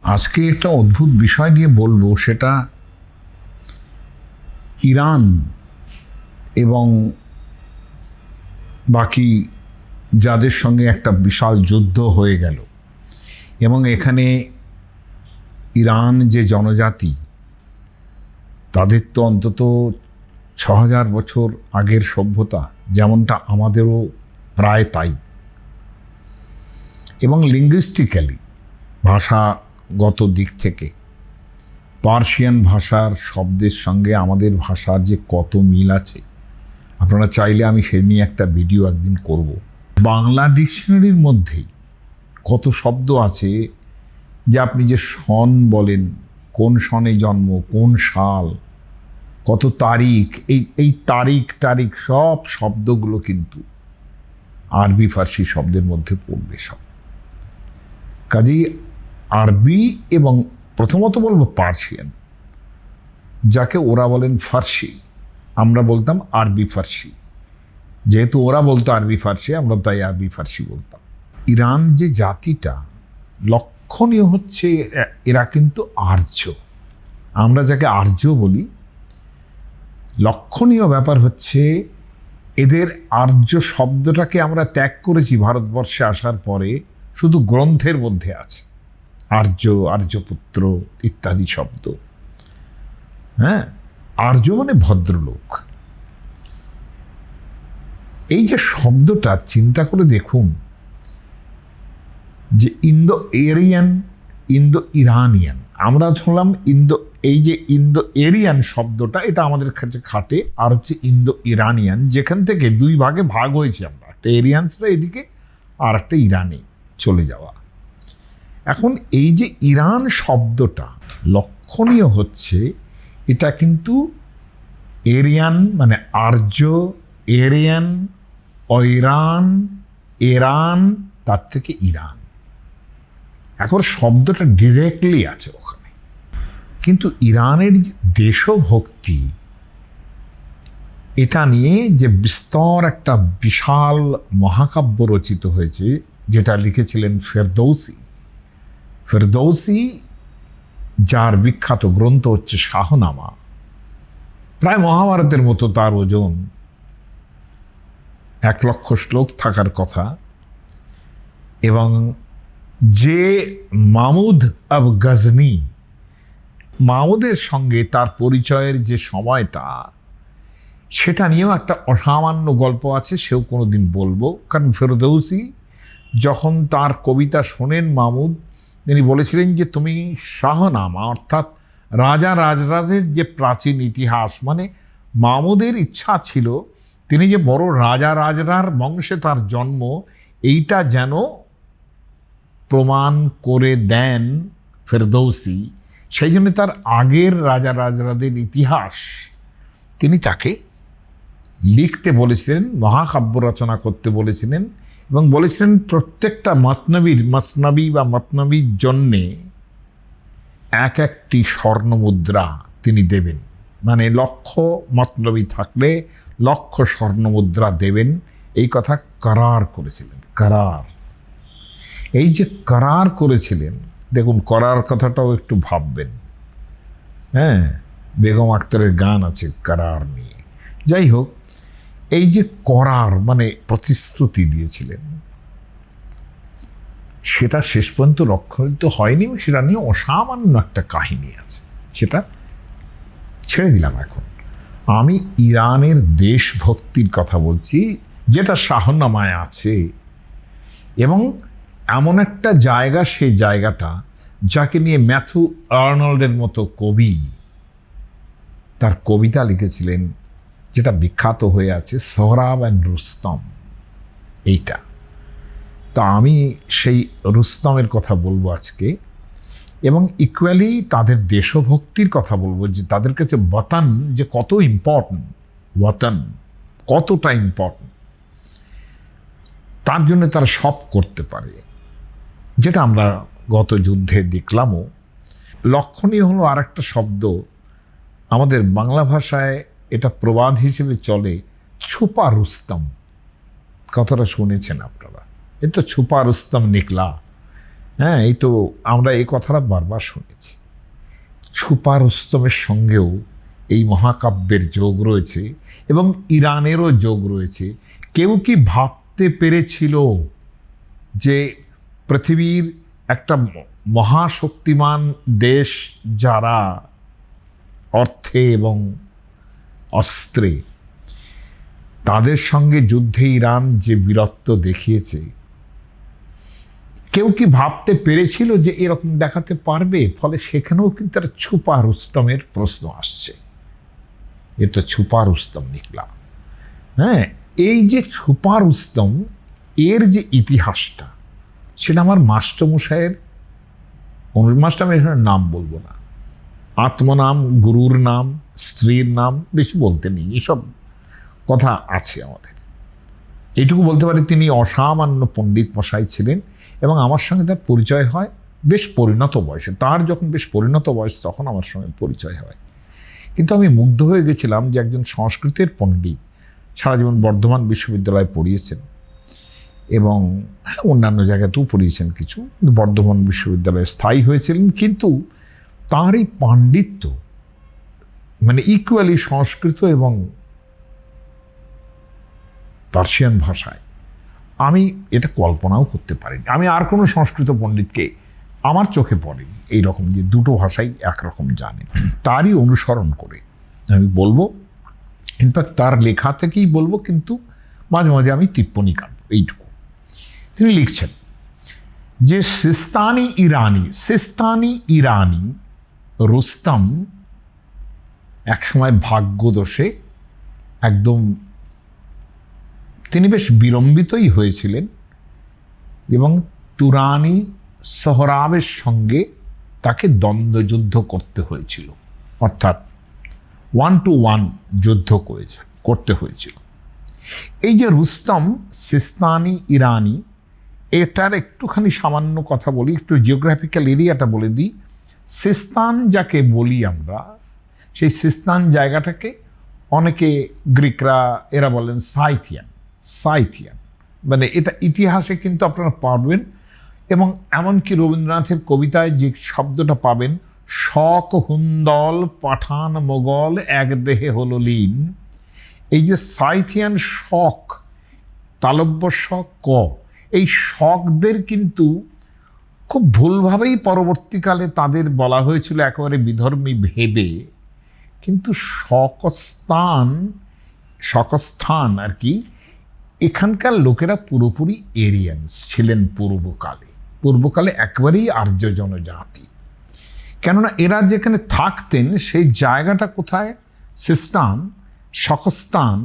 আজকে একটা অদ্ভুত বিষয় নিয়ে বলবো, সেটা ইরান এবং বাকি যাদের সঙ্গে একটা বিশাল যুদ্ধ হয়ে গেল এবং এখানে ইরান যে জনজাতি, তাদের তো অন্তত ৬,০০০ বছর আগের সভ্যতা, যেমনটা আমাদেরও প্রায় তাই, এবং লিঙ্গুইস্টিক্যালি ভাষাগত দিক থেকে পার্সিয়ান ভাষার শব্দের সঙ্গে আমাদের ভাষার যে কত মিল আছে, আপনারা চাইলে আমি সে নিয়ে একটা ভিডিও একদিন করব। বাংলা ডিকশনারির মধ্যেই কত শব্দ আছে যে আপনি যে সন বলেন, কোন সনে জন্ম, কোন সাল, কত তারিখ, এই তারিখ সব শব্দগুলো কিন্তু আরবি ফার্সি শব্দের মধ্যে পড়বে সব। কাজেই আরবি এবং প্রথমত বলবো পার্সিয়ান, যাকে ওরা বলেন ফার্সি, আমরা বলতাম আরবি ফার্সি। যেহেতু ওরা বলতো আরবি ফার্সি, আমরা তাই আরবি ফার্সি বলতাম। ইরান যে জাতিটা লক্ষণীয় হচ্ছে, এরা কিন্তু আর্য, আমরা যাকে আর্য বলি। লক্ষণীয় ব্যাপার হচ্ছে এদের আর্য শব্দটাকে আমরা ত্যাগ করেছি ভারতবর্ষে আসার পরে, শুধু গ্রন্থের মধ্যে আছে আর্য, আর্যপুত্র ইত্যাদি শব্দ। হ্যাঁ, আর্য মানে ভদ্রলোক। এই যে শব্দটা চিন্তা করে দেখুন, যে ইন্দো এরিয়ান, ইন্দো ইরানিয়ান, আমরা ধরলাম এই যে ইন্দো এরিয়ান শব্দটা, এটা আমাদের কাছে খাটে। আর হচ্ছে ইন্দো ইরানিয়ান, যেখান থেকে দুই ভাগে ভাগ হয়েছে আমরা, একটা এরিয়ানসরা এদিকে আর একটা ইরানে চলে যাওয়া। এখন এই যে ইরান শব্দটা লক্ষণীয় হচ্ছে, এটা কিন্তু এরিয়ান মানে আর্য, এরিয়ান, ঐরান, এরান, তার থেকে ইরান। এখন শব্দটা ডিরেক্টলি আছে ওখানে, কিন্তু ইরানের যে দেশভক্তি, এটা নিয়ে যে বিস্তর একটা বিশাল মহাকাব্য রচিত হয়েছে, যেটা লিখেছিলেন ফেরদৌসি। ফেরদৌসি, যার বিখ্যাত গ্রন্থ হচ্ছে শাহনামা, প্রায় মহাভারতের মতো তার ওজন, ১,০০,০০০ শ্লোক থাকার কথা। এবং যে মামুদ আব গজনি, মামুদের সঙ্গে তার পরিচয়ের যে সময়টা, সেটা নিয়েও একটা অসামান্য গল্প আছে, সেও কোনোদিন বলবো। কারণ ফেরদৌসি যখন তার কবিতা শোনেন মামুদ, তিনি বলেছিলেন যে তুমি শাহনামা, অর্থাৎ রাজা রাজরাজের যে প্রাচীন ইতিহাস, মানে মামুদের ইচ্ছা ছিল তিনি যে বড় রাজা রাজরার বংশে তার জন্ম, এইটা যেন প্রমাণ করে দেন ফেরদৌসি। সেই জন্য তার আগের রাজা রাজরাদের ইতিহাস তিনি তাকে লিখতে বলেছিলেন, মহাকাব্য রচনা করতে বলেছিলেন, এবং বলেছিলেন প্রত্যেকটা মসনবী বা মতনবীর জন্যে একটি স্বর্ণমুদ্রা তিনি দেবেন। মানে ১,০০,০০০ মতনবী থাকলে ১,০০,০০০ স্বর্ণমুদ্রা দেবেন, এই কথা করার করেছিলেন। করার, এই যে করার করেছিলেন, দেখুন করার কথাটাও একটু ভাববেন। হ্যাঁ, বেগম আক্তারের গান আছে করার নিয়ে। যাই হোক, এই যে করার মানে প্রতিশ্রুতি দিয়েছিলেন, সেটা শেষ পর্যন্ত রক্ষিত হয়নি। সেটা নিয়ে অসামান্য একটা কাহিনী আছে, সেটা ছেড়ে দিলাম। এখন আমি ইরানের দেশভক্তির কথা বলছি, যেটা শাহনামায় আছে, এবং এমন একটা জায়গা, সেই জায়গাটা যাকে নিয়ে ম্যাথু আর্নল্ডের মতো কবি তার কবিতা লিখেছিলেন, যেটা বিখ্যাত হয়ে আছে, সোহরাব অ্যান্ড রুস্তম। এইটা তো আমি সেই রুস্তমের কথা বলবো আজকে, এবং ইকুয়ালি তাদের দেশভক্তির কথা বলবো, যে তাদের কাছে বতন যে কত ইম্পর্টেন্ট, ওয়াতন কতটা ইম্পর্টেন্ট, তার জন্য তারা সব করতে পারে, যেটা আমরা গত যুদ্ধে দেখলামও। লক্ষণীয় হলো আর একটা শব্দ, আমাদের বাংলা ভাষায় এটা প্রবাদ হিসেবে চলে, ছুপা রুস্তম। কথাটা শুনেছেন আপনারা, এ তো ছুপা রুস্তম নিকলা, হ্যাঁ, এই তো আমরা এই কথাটা বারবার শুনেছি। ছুপা রুস্তমের সঙ্গেও এই মহাকাব্যের যোগ রয়েছে এবং ইরানেরও যোগ রয়েছে। কেউ কি ভাবতে পেরেছিল যে পৃথিবীর একটা মহাশক্তিমান দেশ, যারা অর্থে এবং অস্ত্রে, তাদের সঙ্গে যুদ্ধে ইরান যে বীরত্ব দেখিয়েছে, কেউ কি ভাবতে পেরেছিল যে এরকম দেখাতে পারবে? ফলে সেখানেও কিন্তু একটা ছুপা রুস্তমের প্রশ্ন আসছে। এ তো ছুপা রুস্তম নিকলা। হ্যাঁ, এই যে ছুপা রুস্তম, এর যে ইতিহাসটা, সেটা আমার মাস্টারমশাইয়ের, মাস্টারমশাইয়ের নাম বলবো না, আত্মনাম, গুরুর নাম, স্ত্রীর নাম বেশি বলতে নেই, এসব কথা আছে আমাদের। এইটুকু বলতে পারি তিনি অসামান্য পণ্ডিত মশাই ছিলেন এবং আমার সঙ্গে তার পরিচয় হয় বেশ পরিণত বয়সে। তার যখন বেশ পরিণত বয়স, তখন আমার সঙ্গে পরিচয় হয়। কিন্তু আমি মুগ্ধ হয়ে গেছিলাম যে একজন সংস্কৃতের পণ্ডিত, সারা জীবন বর্ধমান বিশ্ববিদ্যালয়ে পড়িয়েছেন এবং অন্যান্য জায়গাতেও পড়িয়েছেন কিছু, বর্ধমান বিশ্ববিদ্যালয়ে স্থায়ী হয়েছিলেন। কিন্তু তার এই পাণ্ডিত্য, মানে ইকুয়ালি সংস্কৃত এবং পার্সিয়ান ভাষায়, আমি এটা কল্পনাও করতে পারিনি। আমি আর কোনো সংস্কৃত পণ্ডিতকে আমার চোখে পড়েনি এইরকম, যে দুটো ভাষাই একরকম জানেন। তারই অনুসরণ করে আমি বলবো, ইনফ্যাক্ট তার লেখা থেকেই বলবো, কিন্তু মাঝে মাঝে আমি টিপ্পনী কাটব। এইটুকু তিনি লিখছেন যে সিস্তানি ইরানি রুস্তম একসময় ভাগ্যদোষে একদম তিনি বেশ বিলম্বিতই হয়েছিলেন এবং তুরানি সোহরাবের সঙ্গে তাকে দ্বন্দ্বযুদ্ধ করতে হয়েছিল, অর্থাৎ 1-to-1 যুদ্ধ করতে হয়েছিল। এই যে রুস্তম সিস্তানি ইরানি, এটার একটুখানি সামান্য কথা বলি, একটু জিওগ্রাফিক্যাল এরিয়াটা বলে দিই। সিস্তান যাকে বলি আমরা, সেই সিস্তান জায়গাটাকে অনেকে, গ্রিকরা, এরা বলেন সাইথিয়ান। মানে এটা ইতিহাসে কিন্তু আপনারা পাবেন, এবং এমনকি রবীন্দ্রনাথের কবিতায় যে শব্দটা পাবেন, শক হুন্দল পাঠান মোগল এক দেহে হলো লীন, এই যে সাইথিয়ান শক, তালব্য শক ক, এই শকদের কিন্তু খুব ভুলভাবেই পরবর্তীকালে তাদের বলা হয়েছিল একেবারে বিধর্মী ভেবে, কিন্তু শকস্থান আর কি, এখানকার লোকেরা পুরোপুরি এরিয়ান্স ছিলেন পূর্বকালে একেবারেই আর্য জনজাতি। কেননা এরা যেখানে থাকতেন সেই জায়গাটা কোথায়? সিস্তান, শকস্তান,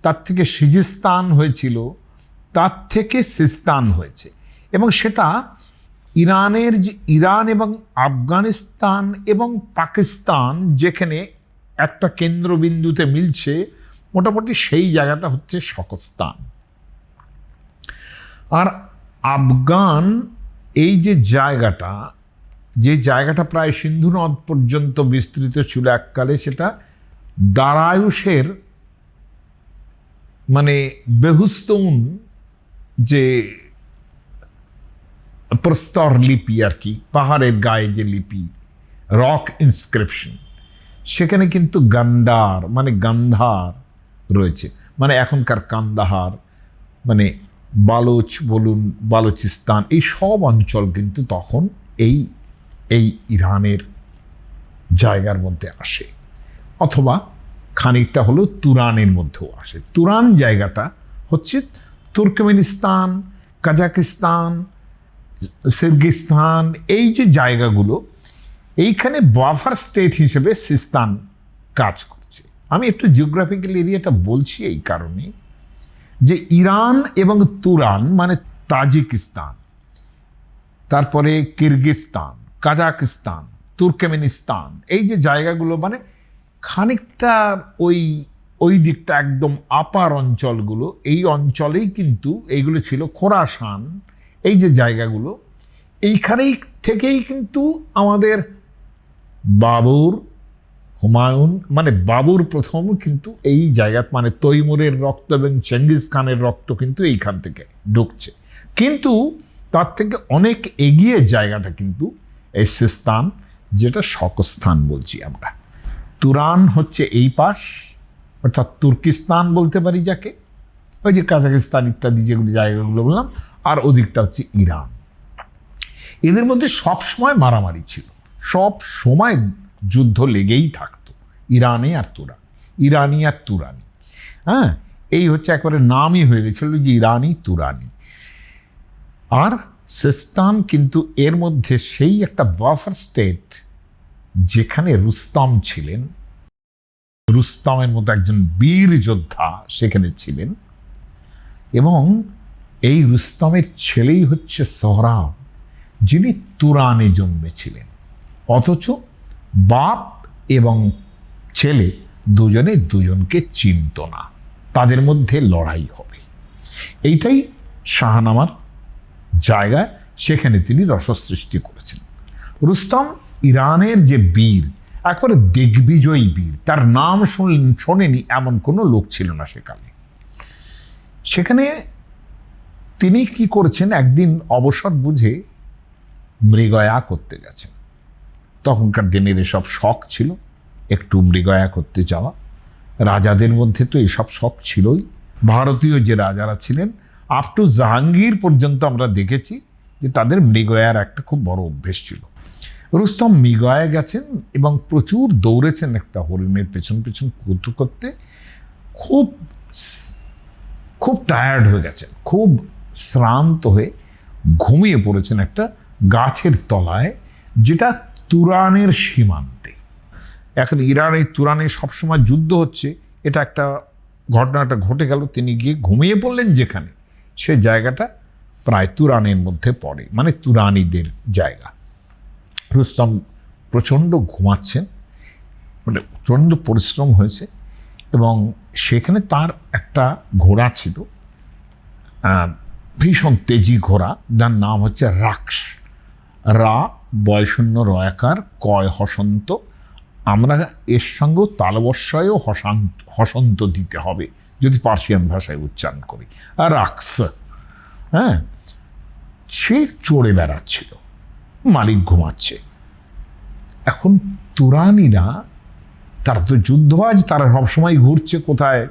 তার থেকে সিজিস্তান হয়েছিল, তার থেকে সিস্তান হয়েছে, এবং সেটা ইরানের যে ইরান এবং আফগানিস্তান এবং পাকিস্তান যেখানে একটা কেন্দ্রবিন্দুতে মিলছে, মোটামুটি সেই জায়গাটা হচ্ছে শকস্তান। আর আফগান এই যে জায়গাটা প্রায় সিন্ধু নদ পর্যন্ত বিস্তৃত ছিল এককালে, সেটা দারায়ুষের মানে বেহুস্তৌন যে প্রস্তর লিপি আর কি, পাহাড়ের গায়ে যে লিপি, রক ইনস্ক্রিপশন, সেখানে কিন্তু গান্ধার রয়েছে, মানে এখনকার কান্দাহার, মানে বালোচ বলুন, বালোচিস্তান, এই সব অঞ্চল কিন্তু তখন এই ইরানের জায়গার মধ্যে আসে, অথবা খানিকটা হলো তুরানের মধ্যেও আসে। তুরান জায়গাটা হচ্ছে তুর্কমেনিস্তান, কাজাকিস্তান, সিরগিস্তান, এই যে জায়গাগুলো, এইখানে বাফার স্টেট হিসেবে সিস্তান কাজ করছে। আমি একটু জিওগ্রাফিক্যাল এরিয়াটা বলছি এই কারণে যে ইরান এবং তুরান মানে তাজিকিস্তান, তারপরে কিরগিস্তান, কাজাকিস্তান, তুর্কমেনিস্তান, এই যে জায়গাগুলো মানে খানিকটা ওই দিকটা একদম আপার অঞ্চলগুলো, এই অঞ্চলেই কিন্তু এইগুলো ছিল। খোরাসান, এই যে জায়গাগুলো, এইখানেই থেকেই কিন্তু আমাদের হুমায়ুন মানে বাবুর প্রথম কিন্তু এই জায়গা, মানে তৈমুরের রক্ত এবং চেঙ্গিস খানের রক্ত কিন্তু এইখান থেকে ঢুকছে। কিন্তু তার থেকে অনেক এগিয়ে জায়গাটা কিন্তু এই সিস্তান, যেটা শকস্থান বলছি আমরা। তুরান হচ্ছে এই পাশ, অর্থাৎ তুর্কিস্তান বলতে পারি যাকে, ওই যে কাজাকিস্তান ইত্যাদি যেগুলি জায়গাগুলো বললাম, আর ওদিকটা হচ্ছে ইরান। এদের মধ্যে সব সময় মারামারি ছিল, সব সময় যুদ্ধ লেগেই থাকতো, ইরানে আর তুরান, ইরানি আর তুরানি। হ্যাঁ, এই হচ্ছে একবারে নামই হয়ে গেছিল যে ইরানি তুরানি। আর সিস্তান কিন্তু এর মধ্যে সেই একটা বাফার স্টেট, যেখানে রুস্তম ছিলেন, রুস্তমের মতো একজন বীর যোদ্ধা সেখানে ছিলেন, এবং এই রুস্তমের ছেলেই হচ্ছে সোহরাব, যিনি তুরানে জন্মেছিলেন। অথচ বাপ এবং ছেলে দুজনে দুজনকে চিনত না, তাদের মধ্যে লড়াই হবে। এইটাই শাহনামার জায়গা, সেখানে তিনি রসসৃষ্টি করেছেন। রুস্তম ইরানের যে বীর, একবারে দিগ্বিজয়ী বীর, তার নাম শোনেনি এমন কোনো লোক ছিল না সেকালে। সেখানে তিনি কি করেছেন, একদিন অবসর বুঝে মৃগয়া করতে গেছেন। তখনকার দিনের এসব শখ ছিল, একটু মৃগয়া করতে যাওয়া। রাজাদের মধ্যে তো এসব শখ ছিলই। ভারতীয় যে রাজারা ছিলেন, আপ টু জাহাঙ্গীর পর্যন্ত আমরা দেখেছি যে তাদের মৃগয়ার একটা খুব বড় অভ্যেস ছিল। রুস্তম মৃগয়া গেছেন এবং প্রচুর দৌড়েছেন একটা হরিণের পেছন পেছন করতে করতে, খুব খুব টায়ার্ড হয়ে গেছেন, খুব শ্রান্ত হয়ে ঘুমিয়ে পড়েছেন একটা গাছের তলায়, যেটা তুরানের সীমান্তে। এখন ইরানে তুরানে সবসময় যুদ্ধ হচ্ছে, এটা একটা ঘটনাটা ঘটে গেল। তিনি গিয়ে ঘুমিয়ে পড়লেন যেখানে, সে জায়গাটা প্রায় তুরানের মধ্যে পড়ে, মানে তুরানিদের জায়গা। রুস্তম প্রচণ্ড ঘুমাচ্ছেন, মানে প্রচণ্ড পরিশ্রম হয়েছে, এবং সেখানে তার একটা ঘোড়া ছিল, ভীষণ তেজি ঘোড়া, যার নাম হচ্ছে রাক্স। রা বয়শূন্য রয়াকার, কয় হসন্ত। আমরা এর সঙ্গেও তালবস্যও হসন্ত দিতে হবে যদি পার্সিয়ান ভাষায় উচ্চারণ করি। আর রাক্স, হ্যাঁ, সে চড়ে বেড়াচ্ছিল, মালিক ঘুমাচ্ছে। এখন তুরানিরা, তারা তো যুদ্ধবাজ, তারা সবসময় ঘুরছে কোথায়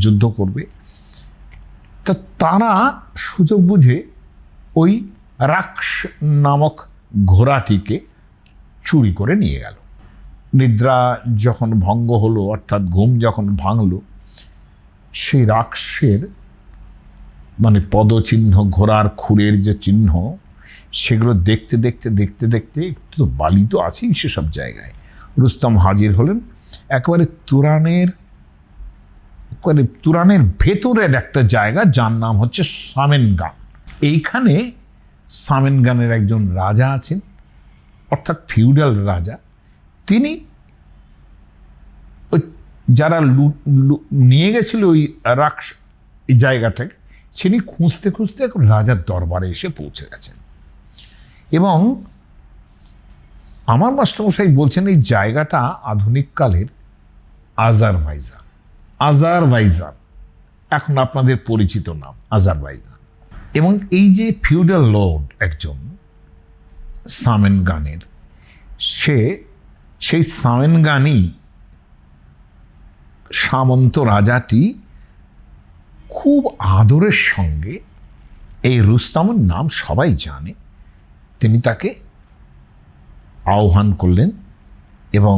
যুদ্ধ করবে। তা তারা সুযোগ বুঝে ওই রাক্স নামক ঘোড়াটিকে চুরি করে নিয়ে গেল। নিদ্রা যখন ভঙ্গ হলো, অর্থাৎ ঘুম যখন ভাঙল, সেই রাক্সের মানে পদচিহ্ন, ঘোড়ার খুরের যে চিহ্ন, সেগুলো দেখতে দেখতে দেখতে দেখতে, একটু তো বালি তো আছেই সেসব জায়গায়, রুস্তম হাজির হলেন একেবারে তুরানের ভেতরের একটা জায়গা, যার নাম হচ্ছে সামেনগান। এইখানে সামেনগানের একজন রাজা আছেন, অর্থাৎ ফিউডাল রাজা। তিনি ওই যারা নিয়ে গেছিল ওই রাক্স এই জায়গাটাকে, তিনি খুঁজতে খুঁজতে এখন রাজার দরবারে এসে পৌঁছে গেছেন। এবং আমার মাস্টারমশাই বলছেন এই জায়গাটা আধুনিককালের আজারবাইজান, এখন আপনাদের পরিচিত নাম আজারবাইজান। এবং এই যে ফিউডাল লর্ড একজন সামেনগানের, সেই সামেনগানি সামন্ত রাজাটি খুব আদরের সঙ্গে, এই রুস্তমের নাম সবাই জানে, তিনি তাকে আহ্বান করলেন এবং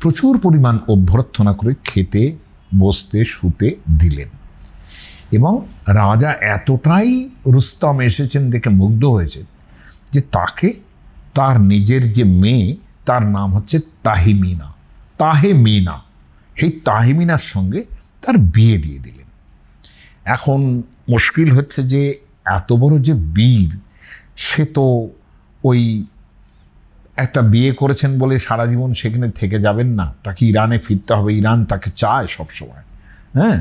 প্রচুর পরিমাণ অভ্যর্থনা করে খেতে, বসতে, শুতে দিলেন। এবং রাজা এতটাই রুস্তম এসেছেন দেখে মুগ্ধ হয়েছেন যে তাকে তার নিজের যে মেয়ে, তার নাম হচ্ছে তাহেমিনা, সেই তাহেমিনার সঙ্গে তার বিয়ে দিয়ে দিলেন। এখন মুশকিল হচ্ছে যে এত বড় যে বীর, সে তো ওই একটা বিয়ে করেছেন বলে সারা জীবন সেখানে থেকে যাবেন না, তাকে ইরানে ফিরতে হবে, ইরান তাকে চায় সবসময়। হ্যাঁ,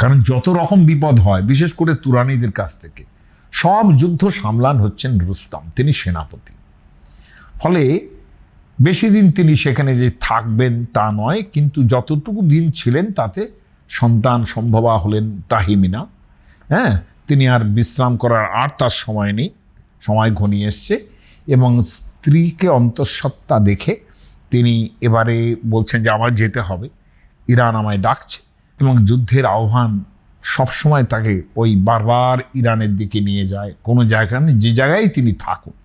কারণ যত রকম বিপদ হয়, বিশেষ করে তুরানিদের কাছ থেকে, সব যুদ্ধ সামলান হচ্ছেন রুস্তম, তিনি সেনাপতি। ফলে বেশি দিন তিনি সেখানে যে থাকবেন তা নয়, কিন্তু যতটুকু দিন ছিলেন তাতে সন্তান সম্ভবা হলেন তাহিমিনা। হ্যাঁ, তিনি আর বিশ্রাম করার আর তার সময় নেই, সময় ঘনিয়ে এসছে, এবং স্ত্রীকে অন্তঃসত্ত্বা দেখে তিনি এবারে বলছেন যে আমার যেতে হবে, ইরান আমায় ডাকছে, এবং যুদ্ধের আহ্বান সবসময় তাকে ওই বারবার ইরানের দিকে নিয়ে যায়। কোনো জায়গা নেই, যে জায়গায় তিনি থাকুন।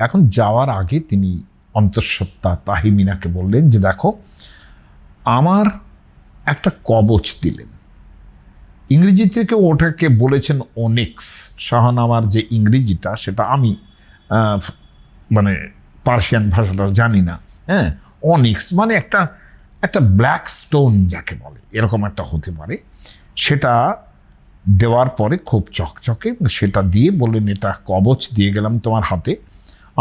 এখন যাওয়ার আগে তিনি অন্তঃসত্ত্বা তাহমিনাকে বললেন যে দেখো, আমার একটা কবচ দিলেন। ইংরেজি থেকে ওটাকে বলেছেন ওনিক্স। শাহনামার যে ইংরেজিটা সেটা আমি মানে পার্সিয়ান ভাষাটা জানি না। হ্যাঁ, অনিক্স মানে একটা একটা ব্ল্যাক স্টোন যাকে বলে, এরকম একটা হতে পারে। সেটা দেওয়ার পরে খুব চকচকে, সেটা দিয়ে বললেন এটা কবচ দিয়ে গেলাম তোমার হাতে,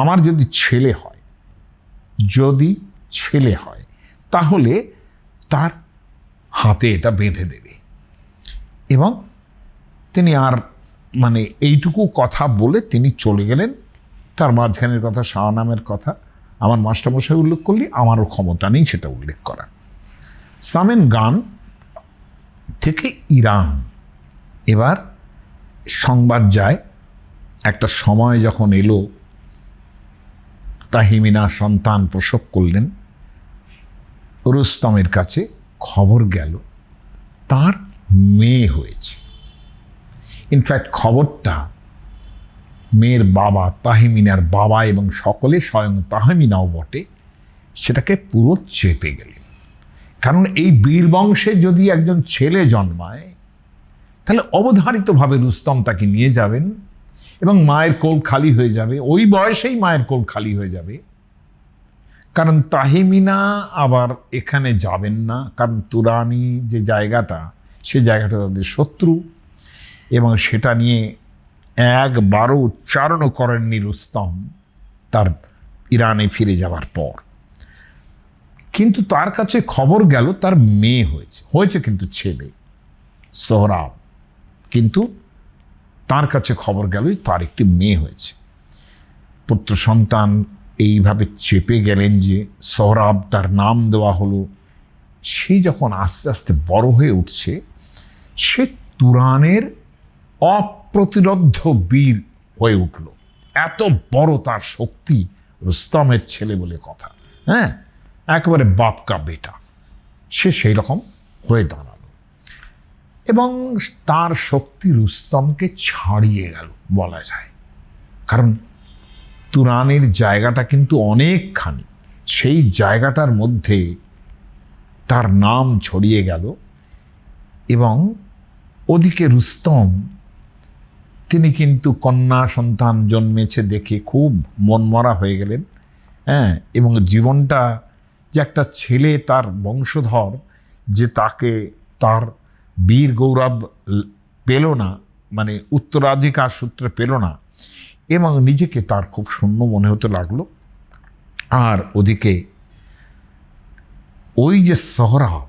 আমার যদি ছেলে হয় তাহলে তার হাতে এটা বেঁধে দেবে। এবং তিনি আর মানে এইটুকু কথা বলে তিনি চলে গেলেন। তার মাঝখানের কথা, শাহনামের কথা আমার মাস্টারমশাই উল্লেখ করলি, আমারও ক্ষমতা নেই সেটা উল্লেখ করা। সামেন গান থেকে ইরান এবার সংবাদ যায়, একটা সময় যখন এলো, তাহমিনা সন্তান প্রসব করলেন, রুস্তমের কাছে খবর গেল তার মেয়ে হয়েছে। ইনফ্যাক্ট খবরটা মেয়ের বাবা, তাহমিনার বাবা এবং সকলে, স্বয়ং তাহমিনাও বটে, সেটাকে পুরো চেপে গেলেন। কারণ এই বীর বংশে যদি একজন ছেলে জন্মায় তাহলে অবধারিতভাবে রুস্তম তাকে নিয়ে যাবেন এবং মায়ের কোল খালি হয়ে যাবে, ওই বয়সেই মায়ের কোল খালি হয়ে যাবে। কারণ তাহমিনা আবার এখানে যাবেন না, কারণ তুরানি যে জায়গাটা, সে জায়গাটা তাদের শত্রু, এবং সেটা নিয়ে একবারও উচ্চারণও করেননি রুস্তম তার ইরানে ফিরে যাওয়ার পর। কিন্তু তার কাছে খবর গেল তার মেয়ে হয়েছে কিন্তু ছেলে, সোহরাব। কিন্তু তার কাছে খবর গেল তার একটি মেয়ে হয়েছে। পুত্র সন্তান এইভাবে চেপে গেলেন যে সোহরাব তার নাম দেওয়া হলো। সে যখন আস্তে আস্তে বড় হয়ে উঠছে, সে তুরানের অপ্রতিরোধ্য বীর হয়ে উঠল। এত বড় তার শক্তি, রুস্তমের ছেলে বলে কথা। হ্যাঁ, একেবারে বাপ কা বেটা, সে সেই রকম হয়ে দাঁড়ালো, এবং তার শক্তি রুস্তমকে ছাড়িয়ে গেল বলা যায়। কারণ তুরানের জায়গাটা কিন্তু অনেকখানি, সেই জায়গাটার মধ্যে তার নাম ছড়িয়ে গেল। এবং ওদিকে রুস্তম, তিনি কিন্তু কন্যা সন্তান জন্মেছে দেখে খুব মনমরা হয়ে গেলেন। হ্যাঁ, এবং জীবনটা যে একটা ছেলে তার বংশধর, যে তাকে তার বীর গৌরব পেল না, মানে উত্তরাধিকার সূত্রে পেল না, এবং নিজেকে তার খুব শূন্য মনে হতে লাগলো। আর ওদিকে ওই যে সোহরাব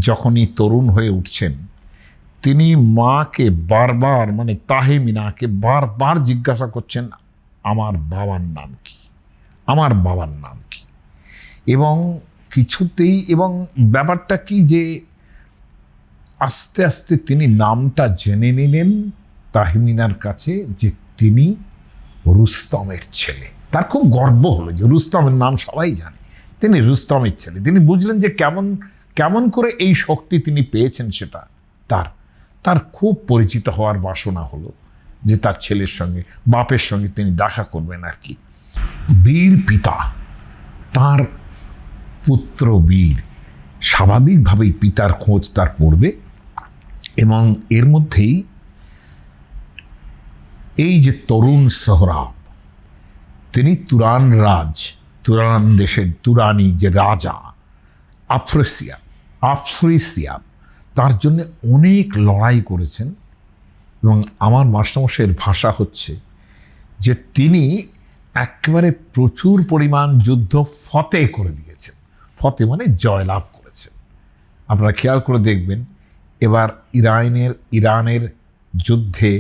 যখনই তরুণ হয়ে উঠছেন, তিনি মাকে বারবার, মানে তাহমিনাকে বারবার জিজ্ঞাসা করছেন আমার বাবার নাম কি, আমার বাবার নাম কি। এবং কিছুতেই, এবং ব্যাপারটা কি যে আস্তে আস্তে তিনি নামটা জেনে নিলেন তাহমিনার কাছে যে তিনি রুস্তমের ছেলে। তার খুব গর্ব হলো যে রুস্তমের নাম সবাই জানে, তিনি রুস্তমের ছেলে। তিনি বুঝলেন যে কেমন করে এই শক্তি তিনি পেয়েছেন, সেটা তার খুব পরিচিত হওয়ার বাসনা হলো, যে তার ছেলের সঙ্গে, বাপের সঙ্গে তিনি দেখা করবেন আর কি। বীর পিতা, তার পুত্র বীর, স্বাভাবিকভাবেই পিতার খোঁজ তার পড়বে। এবং এর মধ্যেই এই যে তরুণ সোহরাব, তিনি তুরান দেশের তুরানি যে রাজা আফ্রিসিয়াব, তার জন্য অনেক লড়াই করেছেন। এবং আমার মাস্টারমশাইয়ের ভাষা হচ্ছে যে তিনি একেবারে প্রচুর পরিমাণ যুদ্ধ ফতে করে দিয়েছেন। ফতে মানে জয়লাভ করেছেন। আপনারা খেয়াল করে দেখবেন, এবার ইরানের যুদ্ধে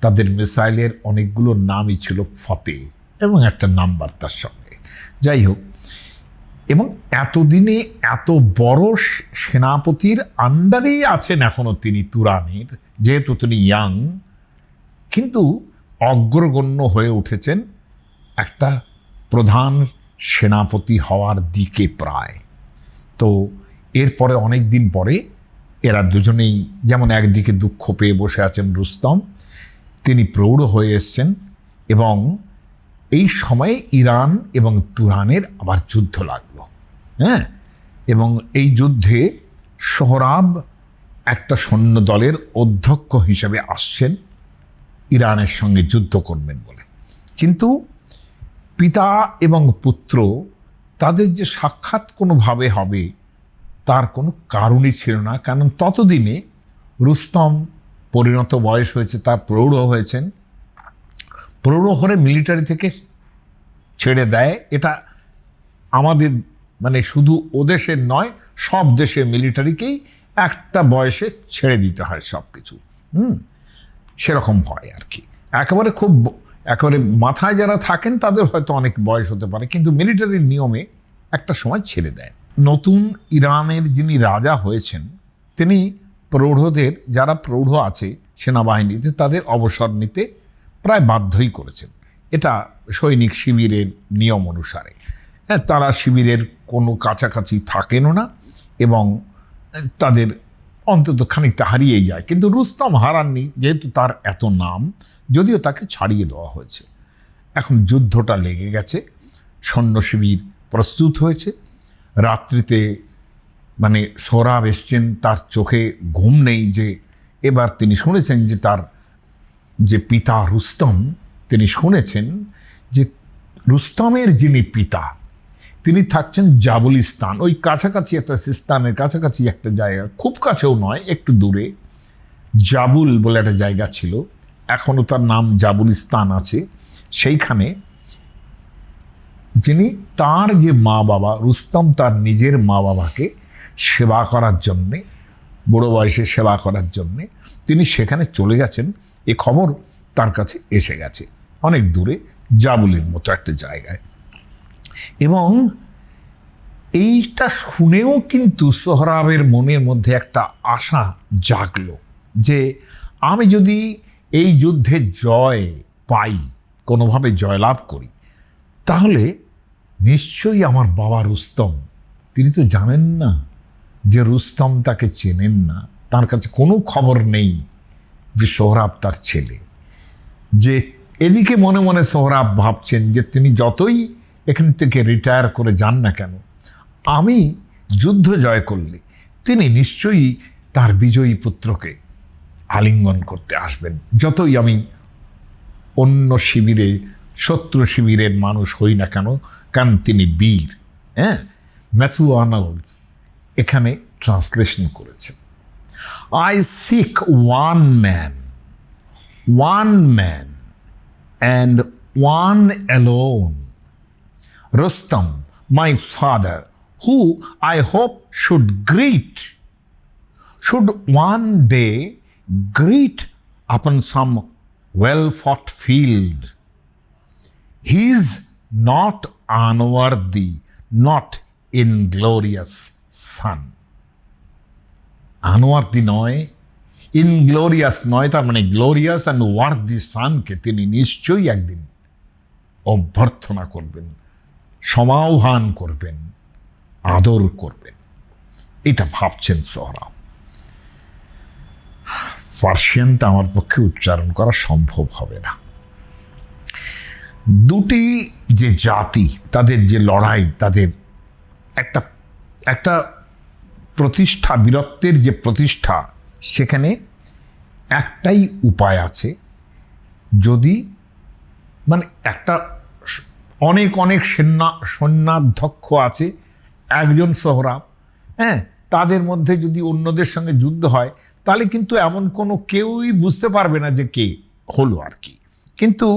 তাদের মিসাইলের অনেকগুলো নামই ছিল ফতে, এবং একটা নাম্বার তার সঙ্গে। যাই হোক, এবং এতদিনে এত বড় সেনাপতির আন্ডারেই আছেন এখনো তিনি তুরানের, যেহেতু তিনি ইয়াং, কিন্তু অগ্রগণ্য হয়ে উঠেছেন একটা প্রধান সেনাপতি হওয়ার দিকে প্রায়। তো এরপরে অনেক দিন পরে এরা দুজনেই, যেমন একদিকে দুঃখ পেয়ে বসে আছেন রুস্তম, তিনি প্রৌঢ় হয়ে এসছেন, এবং এই সময়ে ইরান এবং তুরানের আবার যুদ্ধ লাগলো। হ্যাঁ, এবং এই যুদ্ধে সোহরাব একটা সৈন্য দলের অধ্যক্ষ হিসেবে আসছেন ইরানের সঙ্গে যুদ্ধ করবেন বলে। কিন্তু পিতা এবং পুত্র তাদের যে সাক্ষাৎ কোনোভাবে হবে তার কোনো কারণই ছিল না, কারণ ততদিনে রুস্তম পরিণত বয়স হয়েছে, তার প্রৌঢ় হয়েছেন। প্রৌঢ় হলে মিলিটারি থেকে ছেড়ে দেয়, এটা আমাদের মানে শুধু ও দেশের নয়, সব দেশের মিলিটারিকেই একটা বয়সে ছেড়ে দিতে হয় সব কিছু। সেরকম হয় আর কি। একেবারে মাথায় যারা থাকেন তাদের হয়তো অনেক বয়স হতে পারে, কিন্তু মিলিটারির নিয়মে একটা সময় ছেড়ে দেয়। নতুন ইরানের যিনি রাজা হয়েছেন তিনি প্রৌঢ়দের, যারা প্রৌঢ় আছে সেনাবাহিনীতে, তাদের অবসর নিতে প্রায় বাধ্যই করেছেন। এটা সৈনিক শিবিরের নিয়ম অনুসারে। তারা শিবিরের কোনো কাছাকাছি থাকেনও না, এবং তাদের অন্তত খানিকটা হারিয়েই যায়। কিন্তু রুস্তম হারাননি, যেহেতু তার এত নাম, যদিও তাকে ছাড়িয়ে দেওয়া হয়েছে। এখন যুদ্ধটা লেগে গেছে, সৈন্য শিবির প্রস্তুত হয়েছে। রাত্রিতে মানে সোহরাব এসছেন, তার চোখে ঘুম নেই, যে এবার তিনি শুনেছেন যে তার যে পিতা রুস্তম, তিনি শুনেছেন যে রুস্তমের যিনি পিতা তিনি থাকছেন জাবুলিস্তান, ওই কাছাকাছি একটা সিস্তানের কাছাকাছি একটা জায়গা, খুব কাছেও নয়, একটু দূরে জাবুল বলে একটা জায়গা ছিল, এখনও তার নাম জাবুলিস্তান আছে। সেইখানে যিনি তার যে মা বাবা, রুস্তম তার নিজের মা বাবাকে সেবা করার জন্যে, বুড়ো বয়সে সেবা করার জন্যে তিনি সেখানে চলে গেছেন, এ খবর তার কাছে এসে গেছে, অনেক দূরে জাবুলের মতো একটা জায়গায়। এবং এইটা শুনেও কিন্তু সোহরাবের মনের মধ্যে একটা আশা জাগলো যে আমি যদি এই যুদ্ধে জয় পাই, কোনোভাবে জয়লাভ করি, তাহলে নিশ্চয়ই আমার বাবা রুস্তম, তিনি তো জানেন না যে রুস্তম তাকে চেনেন না, তার কাছে কোনো খবর নেই যে সোহরাব তার ছেলে। যে এদিকে মনে মনে সোহরাব ভাবছেন যে তিনি যতই এখান থেকে রিটায়ার করে যান না কেন, আমি যুদ্ধ জয় করলে তিনি নিশ্চয়ই তার বিজয়ী পুত্রকে আলিঙ্গন করতে আসবেন, যতই আমি অন্য শিবিরে, শত্রু শিবিরের মানুষ হই না কেন, কারণ তিনি বীর। হ্যাঁ, ম্যাথু আর্নল্ড এখানে ট্রান্সলেশন করেছেন, I seek one man and one alone, Rustam, my father, who I hope should one day greet upon some well-fought field. He is not unworthy, not inglorious son. Unworthy নয়, inglorious নয়, তার মানে glorious and worthy সানকে তিনি নিশ্চয়ই একদিন অভ্যর্থনা করবেন, সমাহ্বান করবেন, আদর করবেন, এটা ভাবছেন সোহরাব। পার্সিয়ানটা আমার পক্ষে উচ্চারণ করা সম্ভব হবে না। দুটি যে জাতি, তাদের যে লড়াই, তাদের একটা প্রতিষ্ঠা, বীরত্বের যে প্রতিষ্ঠা, সেখানে একটাই উপায় আছে, যদি মানে একটা অনেক সৈন্যাধ্যক্ষ আছে, একজন সোহরাব, হ্যাঁ, তাদের মধ্যে যদি অন্যদের সঙ্গে যুদ্ধ হয় তাহলে কিন্তু এমন কোনো কেউই বুঝতে পারবে না যে কে হলো আর কি। কিন্তু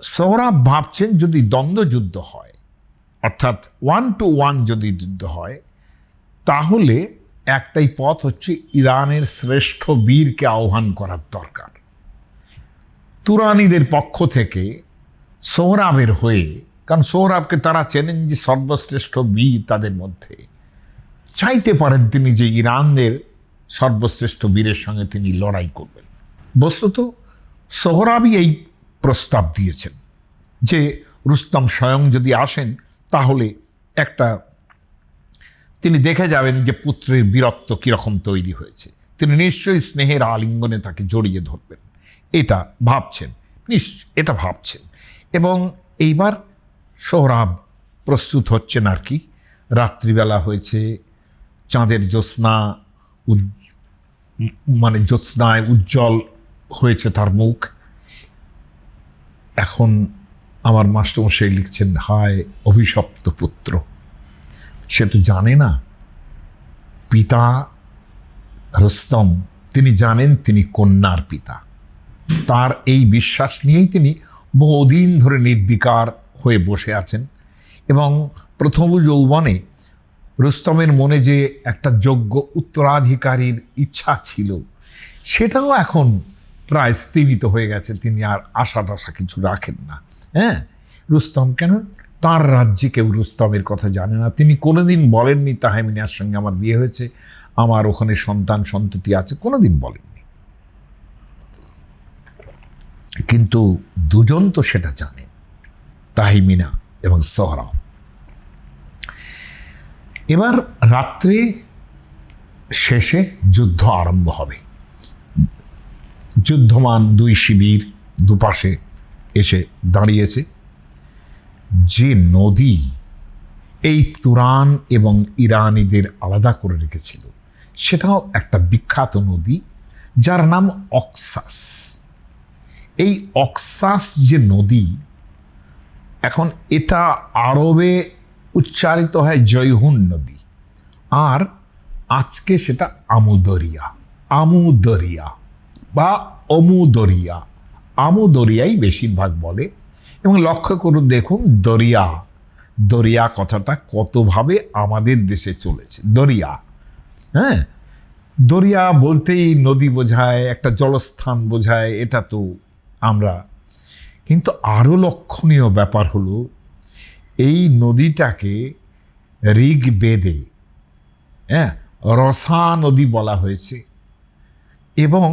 সোহরাব ভাবছেন যদি দ্বন্দ্বযুদ্ধ হয়, অর্থাৎ 1 to 1 যদি যুদ্ধ হয়, তাহলে একটাই পথ হচ্ছে ইরানের শ্রেষ্ঠ বীরকে আহ্বান করার দরকার। তুরানিদের পক্ষ থেকে সোহরাবের হয়ে, কারণ সোহরাবকে তারা চেনেন যে সর্বশ্রেষ্ঠ বীর তাদের মধ্যে, চাইতে পারেন তিনি যে ইরানদের সর্বশ্রেষ্ঠ বীরের সঙ্গে তিনি লড়াই করবেন। বস্তুত সোহরাবই এই প্রস্তাব দিয়েছেন যে রুস্তম স্বয়ং যদি আসেন তাহলে একটা তিনি দেখে যাবেন যে পুত্রের বীরত্ব কীরকম তৈরি হয়েছে, তিনি নিশ্চয়ই স্নেহের আলিঙ্গনে তাকে জড়িয়ে ধরবেন, এটা ভাবছেন, এটা ভাবছেন। এবং এইবার সোহরাব প্রস্তুত হচ্ছেন আর কি। রাত্রিবেলা হয়েছে, চাঁদের জ্যোৎস্না মানে জ্যোৎস্নায় উজ্জ্বল হয়েছে তার মুখ। এখন আমার মাস্টারমশাই লিখছেন, হায় অভিশপ্ত পুত্র, সে তো জানে না পিতা রুস্তম, তিনি জানেন তিনি কন্যার পিতা। তার এই বিশ্বাস নিয়েই তিনি বহুদিন ধরে নির্বিকার হয়ে বসে আছেন। এবং প্রথম যৌবনে রুস্তমের মনে যে একটা যোগ্য উত্তরাধিকারীর ইচ্ছা ছিল, সেটাও এখন প্রায় স্থিমিত হয়ে গেছে। তিনি আর আশা টাশা কিছু রাখেন না। হ্যাঁ, রুস্তম কেন, তার রাজ্যে কেউ রুস্তমের কথা জানে না। তিনি কোনোদিন বলেননি তাহমিনার সঙ্গে আমার বিয়ে হয়েছে, আমার ওখানে সন্তান সন্ততি আছে, কোনোদিন বলেননি। কিন্তু দুজন তো সেটা জানে, তাহমিনা এবং সোহরাব। এবার রাত্রে শেষে যুদ্ধ আরম্ভ হবে। যুদ্ধমান দুই শিবির দুপাশে এসে দাঁড়িয়েছে। যে নদী এই তুরান এবং ইরানিদের আলাদা করে রেখেছিল, সেটাও একটা বিখ্যাত নদী যার নাম অক্সাস। এই অক্সাস যে নদী, এখন এটা আরবে উচ্চারিত হয় জয়হুন নদী, আর আজকে সেটা আমুদরিয়া, আমুদরিয়া বা অমুদরিয়া, আমুদরিয়াই বেশিরভাগ বলে। এবং লক্ষ্য করুন, দেখুন দরিয়া, দরিয়া কথাটা কতভাবে আমাদের দেশে চলেছে। দরিয়া, হ্যাঁ, দরিয়া বলতেই নদী বোঝায়, একটা জলস্থান বোঝায়, এটা তো আমরা। কিন্তু আরও লক্ষণীয় ব্যাপার হলো, এই নদীটাকে ঋগ্বেদে রসা নদী বলা হয়েছে, এবং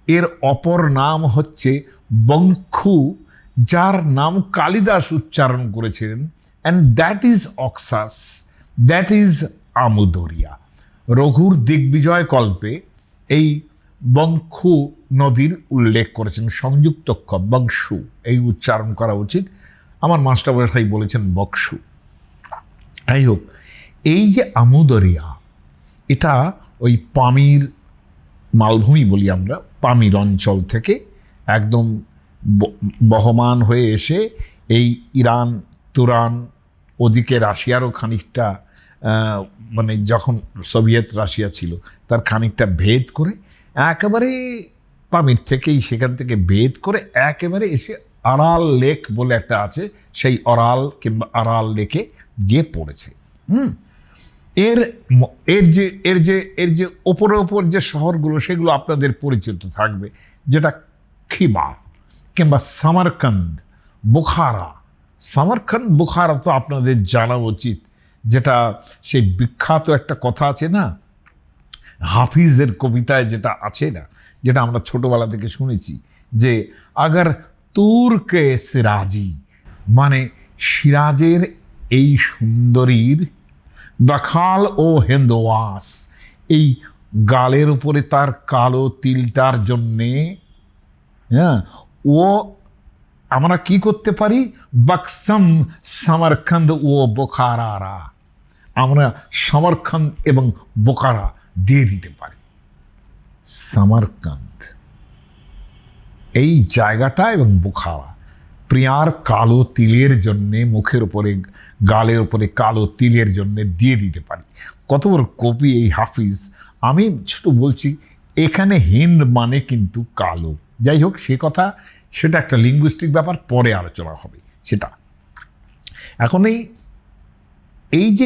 এর অপর নাম হচ্ছে বঙ্খু, যার নাম কালিদাস উচ্চারণ করেছিলেন। And that is Oxus, that is Amu Darya. রঘুর দিগ্বিজয় কল্পে এই বঙ্খু নদীর উল্লেখ করেছেন, সংযুক্ত ক, বংশু এই উচ্চারণ করা উচিত। আমার মাস্টারমশাই বলেছেন বক্সু। যাই হোক, এই যে আমুদরিয়া, এটা ওই পামির মালভূমি বলি আমরা, পামির অঞ্চল থেকে একদম বহমান হয়ে এসে এই ইরান, তুরান, ওদিকে রাশিয়ারও খানিকটা, মানে যখন সোভিয়েত রাশিয়া ছিল তার খানিকটা ভেদ করে একেবারে পামির থেকেই, সেখান থেকে ভেদ করে একেবারে এসে আরাল লেক বলে একটা আছে, সেই অরাল কিংবা আরাল লেকে গিয়ে পড়েছে। এর যে ওপরে ওপর যে শহরগুলো, সেগুলো আপনাদের পরিচিত থাকবে, যেটা খিবা কিংবা সামারকান্দ, বুখারা। সামারকান্দ, বুখারা তো আপনাদের জানা উচিত, যেটা সেই বিখ্যাত একটা কথা আছে না, হাফিজের কবিতায় যেটা আছে না, যেটা আমরা ছোটবেলা থেকে শুনেছি, যে আগার তুরকে সিরাজি, মানে সিরাজের এই সুন্দরীর বাখাল ও হেন্দোয়াস, এই গালের উপরে তার কালো তিলটার জন্যে, হ্যাঁ, ও আমরা কি করতে পারি, বাকসম সামারকান্দ ও বোখারারা, আমরা সামারকান্দ এবং বোখারা দিয়ে দিতে পারি। সামারকান্দ এই জায়গাটা এবং বোখারা, প্রিয়ার কালো তিলের জন্যে, মুখের উপরে গালের উপরে কালো তিলের জন্যে দিয়ে দিতে পারি। কত বড় কবি এই হাফিজ। আমি ছোট বলছি, এখানে হিন্দ মানে কিন্তু কালো। যাই হোক, সে কথা, সেটা একটা লিঙ্গুইস্টিক ব্যাপার, পরে আলোচনা হবে সেটা। এখন এই যে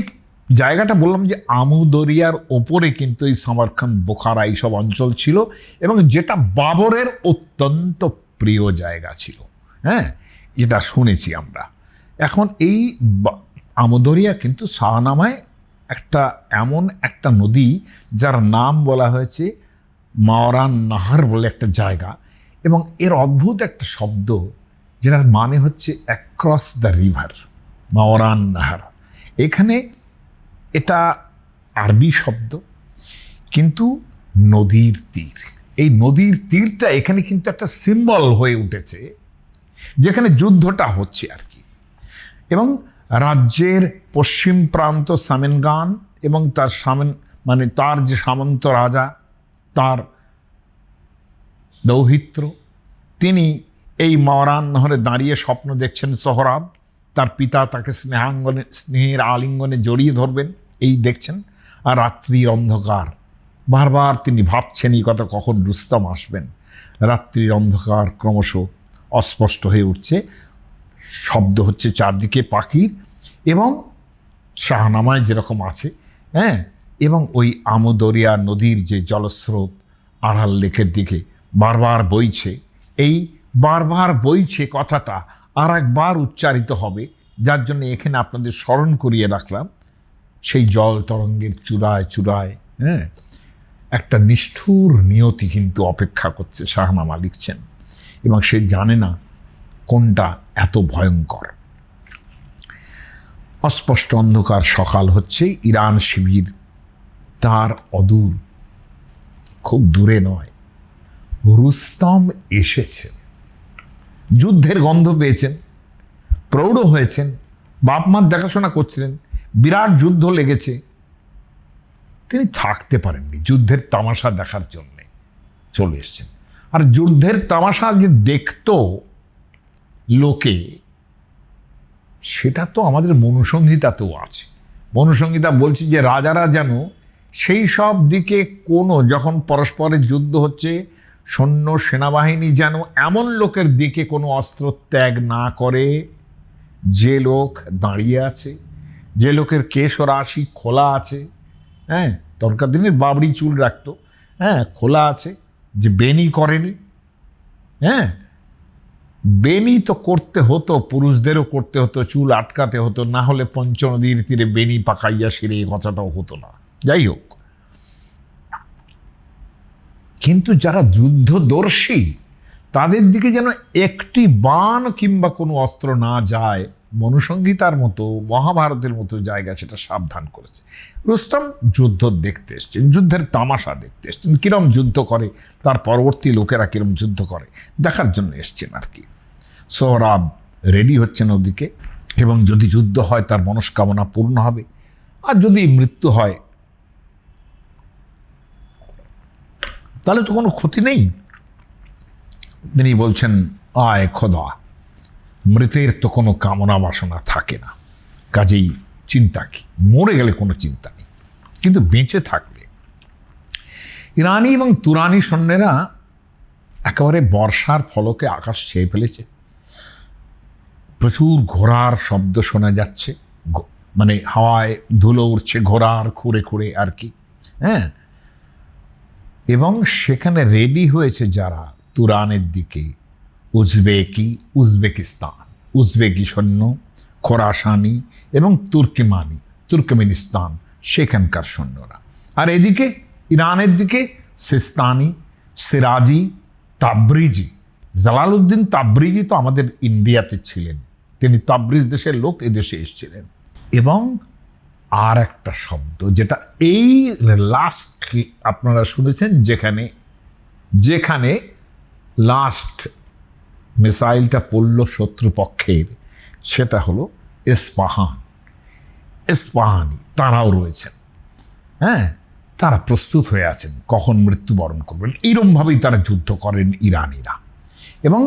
জায়গাটা বললাম যে আমুদরিয়ার ওপরে কিন্তু এই সামারকান্দ, বোখারা এইসব অঞ্চল ছিল, এবং যেটা বাবরের অত্যন্ত প্রিয় জায়গা ছিল। হ্যাঁ, যেটা শুনেছি আমরা। এখন এই আমুদরিয়া কিন্তু শাহনামায় একটা এমন একটা নদী যার নাম বলা হয়েছে মাওরান নাহার বলে একটা জায়গা, এবং এর অদ্ভুত একটা শব্দ যেটার মানে হচ্ছে অ্যাক্রস দ্য রিভার, মাওরান নাহার। এখানে এটা আরবি শব্দ, কিন্তু নদীর তীর। এই নদীর তীরটা এখানে কিন্তু একটা সিম্বল হয়ে উঠেছে, যেখানে যুদ্ধটা হচ্ছে আর কি। এবং রাজ্যের পশ্চিম প্রান্ত সামেনগান এবং তার তার যে সামন্ত রাজা, তার দৌহিত্র, তিনি এই মাওরান নহরে দাঁড়িয়ে স্বপ্ন দেখছেন সোহরাব, তার পিতা তাকে স্নেহের আলিঙ্গনে জড়িয়ে ধরবেন, এই দেখছেন। আর রাত্রির অন্ধকার, বারবার তিনি ভাবছেন এই কথা, কখন রুস্তম আসবেন। রাত্রির অন্ধকার ক্রমশ অস্পষ্ট হয়ে উঠছে, শব্দ হচ্ছে চারদিকে পাখির, এবং শাহনামায় যেরকম আছে, হ্যাঁ, এবং ওই আমুদরিয়া নদীর যে জলস্রোত আড়াল লেকের দিকে বারবার বইছে। এই বারবার বইছে কথাটা আর একবার উচ্চারিত হবে, যার জন্য এখানে আপনাদের স্মরণ করিয়ে রাখলাম। সেই জল তরঙ্গের চূড়ায় চূড়ায়, হ্যাঁ, একটা নিষ্ঠুর নিয়তি কিন্তু অপেক্ষা করছে। শাহনামা লিখছেন, এবং সে জানে না কোনটা এত ভয়ঙ্কর। অস্পষ্ট অন্ধকার সকাল হচ্ছে, ইরান শিবির তার অদূর, খুব দূরে নয়। রুস্তম এসেছেন, যুদ্ধের গন্ধ পেয়েছেন, প্রৌঢ় হয়েছেন, বাপ মার দেখাশোনা করছিলেন, বিরাট যুদ্ধ লেগেছে, তিনি থাকতে পারেননি, যুদ্ধের তামাশা দেখার জন্যে চলে এসছেন। আর যুদ্ধের তামাশা যে দেখতো লোকে, সেটা তো আমাদের মনুসংহিতাতেও আছে। মনুসংহিতা বলছে যে রাজারা যেন সেই সব দিকে যখন পরস্পরের যুদ্ধ হচ্ছে, সৈন্য সেনাবাহিনী যেন এমন লোকের দিকে কোনো অস্ত্র ত্যাগ না করে যে লোক দাঁড়িয়ে আছে, যে লোকের কেশ ও রাশি খোলা আছে, হ্যাঁ, তখনকার দিনের বাবরি চুল রাখতো, হ্যাঁ, খোলা আছে, যে বেনি করেনি। হ্যাঁ, বেনি তো করতে হতো, পুরুষদেরও করতে হতো, চুল আটকাতে হতো, না হলে পঞ্চনদীর তীরে বেনি পাকাইয়া সেরে এই কথাটাও হতো না। যাই হোক, কিন্তু যারা যুদ্ধদর্শী, তাদের দিকে যেন একটি বাণ কিংবা কোনো অস্ত্র না যায়, মনুসংহিতার মতো, মহাভারতের মতো জায়গা সেটা সাবধান করেছে। রুস্তম যুদ্ধ দেখতে এসছেন, যুদ্ধের তামাশা দেখতে এসছেন, কিরম যুদ্ধ করে, তার পরবর্তী লোকেরা কিরম যুদ্ধ করে দেখার জন্য এসছেন আর কি। সোহরাব রেডি হচ্ছেন ওদিকে, এবং যদি যুদ্ধ হয় তার মনস্কামনা পূর্ণ হবে, আর যদি মৃত্যু হয় তাহলে তো কোনো ক্ষতি নেই। তিনি বলছেন, আয় খোদা, মৃতের তো কোনো কামনা বাসনা থাকে না, কাজেই চিন্তা কি, মরে গেলে কোনো চিন্তা নেই, কিন্তু বেঁচে থাকলে। ইরানি এবং তুরানি সৈন্যেরা একেবারে বর্ষার ফলকে আকাশ ছেয়ে ফেলেছে, প্রচুর ঘোড়ার শব্দ শোনা যাচ্ছে, মানে হাওয়ায় ধুলো উঠছে ঘোড়ার খুঁড়ে খুঁড়ে আর কি, হ্যাঁ। এবং সেখানে রেডি হয়েছে যারা তুরানের দিকে, উজবেকিস্তান, উজবেকি সৈন্য, খোরাসানি এবং তুর্কমেনিস্তান, সেখানকার সৈন্যরা। আর এদিকে ইরানের দিকে সিস্তানি, সিরাজি, তাবরিজি। জালালউদ্দিন তাবরিজি তো আমাদের ইন্ডিয়াতে ছিলেন, তিনি তাবরিজ দেশের লোক, এদেশে এসেছিলেন। এবং আর একটা শব্দ যেটা এই লাস্ট আপনারা শুনেছেন, যেখানে লাস্ট মিসাইলটা পড়ল শত্রুপক্ষের, সেটা হলো ইস্পাহানি। তারাও রয়েছেন, হ্যাঁ, তারা প্রস্তুত হয়ে আছেন কখন মৃত্যুবরণ করবেন। এইরমভাবেই তারা যুদ্ধ করেন ইরানিরা। এবং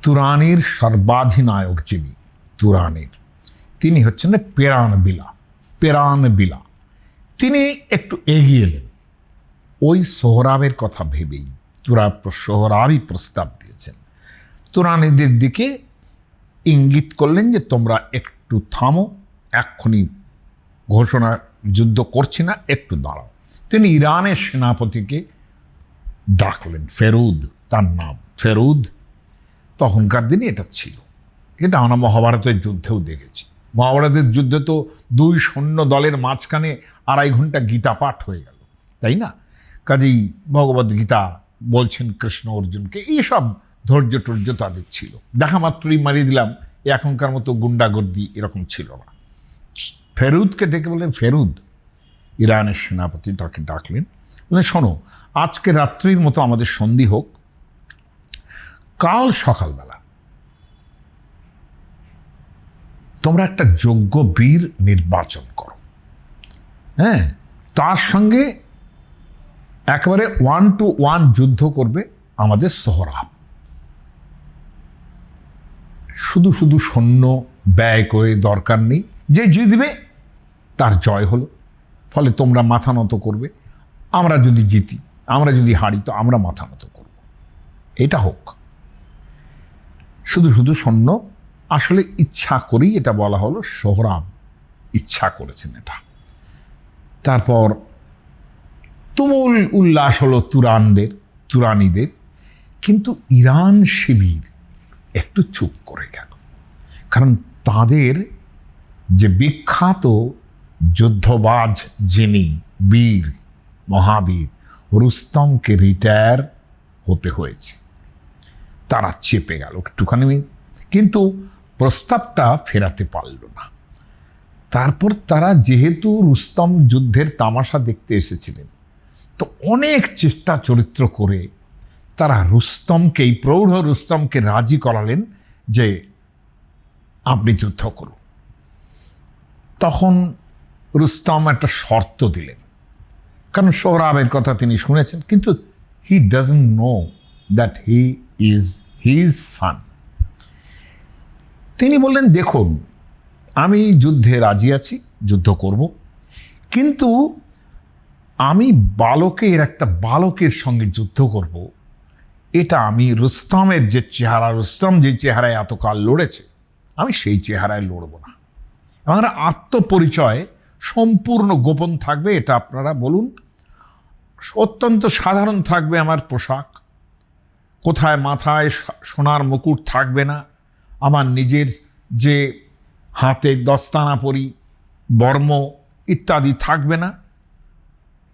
তুরানির সর্বাধিনায়ক যিনি তুরানির, তিনি হচ্ছেন পেরানবিলা। তিনি একটু এগিয়ে এলেন ওই সোহরাবের কথা ভেবেই। সোহরাবই প্রস্তাব দিয়েছেন, তুরানিদের দিকে ইঙ্গিত করলেন যে তোমরা একটু থামো, এক্ষুনি ঘোষণা যুদ্ধ করছি না, একটু দাঁড়াও। তিনি ইরানের সেনাপতিকে ডাকলেন, ফেরুদ তার নাম, ফেরুদ। তখনকার দিনে এটা ছিল, এটা আমরা মহাভারতের যুদ্ধেও দেখেছি। মহাভারতের যুদ্ধে তো দুই সৈন্য দলের মাঝখানে 2.5 ঘন্টা গীতা পাঠ হয়ে গেল, তাই না? কাজেই ভগবদ্গীতা বলছেন কৃষ্ণ অর্জুনকে, এইসব ধৈর্য টর্য তাদের ছিল। দেখা মাত্রই মারিয়ে দিলাম, এখনকার মতো গুন্ডাগর্দি এরকম ছিল না। ফেরুদকে ডেকে বললেন, ফেরুদ ইরানের সেনাপতি তাকে ডাকলেন, বললেন শোনো, আজকে রাত্রির মতো আমাদের সন্ধি হোক, কাল সকালবেলা তোমরা একটা যোগ্য বীর নির্বাচন করো, হ্যাঁ, তার সঙ্গে একেবারে 1-to-1 যুদ্ধ করবে আমাদের সোহরাব। শুধু শুধু সৈন্য ব্যয় করে দরকার নেই, যে জিতবে তার জয় হলো, ফলে তোমরা মাথা নত করবে। আমরা যদি জিতি, আমরা যদি হারি, তো আমরা মাথা নত করব। এটা হোক। শুধু শুধু সৈন্য, আসলে ইচ্ছা করেই এটা বলা হলো, সোহরাব ইচ্ছা করেছেন এটা। তারপর তুমুল উল্লাস হলো তুরানীদের, কিন্তু ইরান শিবির একটু চুপ করে গেল, কারণ তাদের যে বিখ্যাত যুদ্ধবাজ যিনি বীর মহাবীর রুস্তমকে রিটায়ার হতে হয়েছে, তারা চেপে গেল একটুখানি, কিন্তু প্রস্তাবটা ফেরাতে পারল না। তারপর তারা যেহেতু রুস্তম যুদ্ধের তামাশা দেখতে এসেছিলেন, তো অনেক চেষ্টা চরিত্র করে তারা রুস্তমকেই, প্রৌঢ় রুস্তমকে রাজি করালেন যে আপনি যুদ্ধ করুন। তখন রুস্তম একটা শর্ত দিলেন, কারণ সোহরাবের কথা তিনি শুনেছেন, কিন্তু he doesn't know that he is his son. তিনি বললেন, দেখুন আমি যুদ্ধে রাজি আছি, যুদ্ধ করব, কিন্তু আমি একটা বালকের সঙ্গে যুদ্ধ করব, এটা আমি রুস্তমের যে চেহারা, রুস্তম যে চেহারায় এতকাল লড়েছে, আমি সেই চেহারায় লড়ব না। আমার আত্মপরিচয় সম্পূর্ণ গোপন থাকবে, এটা আপনারা বলুন। অত্যন্ত সাধারণ থাকবে আমার পোশাক, কোথায় মাথায় সোনার মুকুট থাকবে না, আমার নিজের যে হাতে দস্তানা পরি, বর্ম ইত্যাদি থাকবে না।